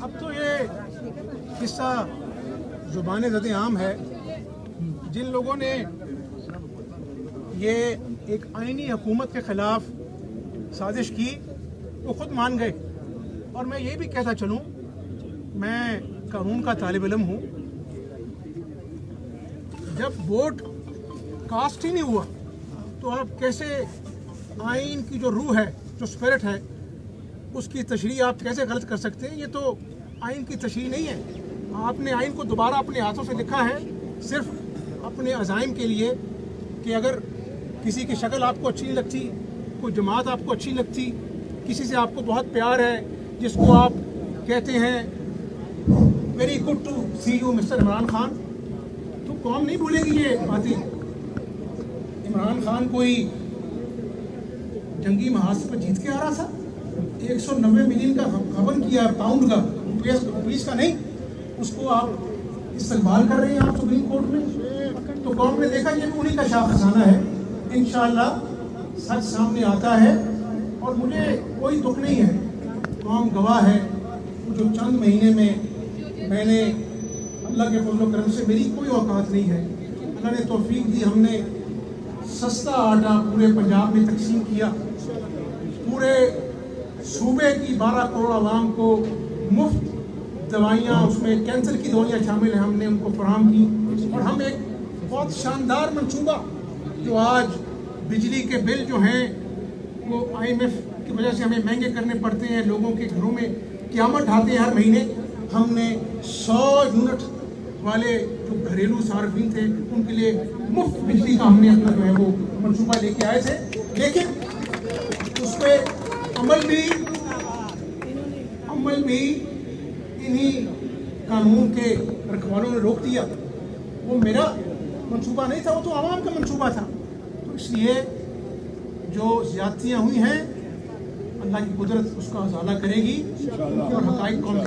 अब तो ये किस्सा ज़ुबान ज़द आम है। जिन लोगों ने ये एक आईनी हुकूमत के ख़िलाफ़ साजिश की वो ख़ुद मान गए। और मैं ये भी कहता चलूँ, मैं कानून का तालिब इल्म हूँ। जब वोट कास्ट ही नहीं हुआ तो आप कैसे आइन की जो रूह है, जो स्पिरिट है, उसकी तशरीह आप कैसे गलत कर सकते हैं? ये तो आइन की तशरीह नहीं है। आपने आइन को दोबारा अपने हाथों से लिखा है सिर्फ अपने अज़ाइम के लिए कि अगर किसी की शक्ल आपको अच्छी नहीं लगती, कोई जमात आपको अच्छी लगती, किसी से आपको बहुत प्यार है, जिसको आप कहते हैं very good to see you mister Imran Khan, तो कौम नहीं भूलेगी ये बातें। इमरान खान कोई जंगी महाज पर जीत के आ रहा था, 190 मिलियन का गबन किया, पाउंड का, रुपीस का नहीं, उसको आप इस्तेमाल कर रहे हैं आप सुप्रीम कोर्ट में। तो कौम ने देखा ये उन्हीं का शाह खजाना है। इंशाअल्लाह सच सामने आता है और मुझे कोई दुख नहीं है, कौम गवाह है। जो चंद महीने में मैंने अल्लाह के फजल करम से, मेरी कोई औकात नहीं है, अल्लाह ने तौफीक दी, हमने सस्ता आटा पूरे पंजाब में तकसीम किया, पूरे सूबे की 12 करोड़ आवाम को मुफ्त दवाइयाँ, उसमें कैंसर की दवाइयाँ शामिल हैं, हमने उनको फराहम की। और हम एक बहुत शानदार मंसूबा, जो आज बिजली के बिल जो हैं वो IMF की वजह से हमें महंगे करने पड़ते हैं, लोगों के घरों में क़यामत ढाते हैं हर महीने, हमने 100 यूनिट वाले जो घरेलू सार्फिन थे उनके लिए मुफ्त बिजली का हमने अपना जो है वो मंसूबा लेके आए थे। लेकिन उस पर अमल भी इन्हीं कानून के रखवालों ने रोक दिया। वो मेरा मंसूबा नहीं था, वो तो आवाम का मंसूबा था। तो इसलिए जो ज़्यादतियाँ हुई हैं, अल्लाह की कुदरत उसका उजाला करेगी और हक़ाइक़ कौम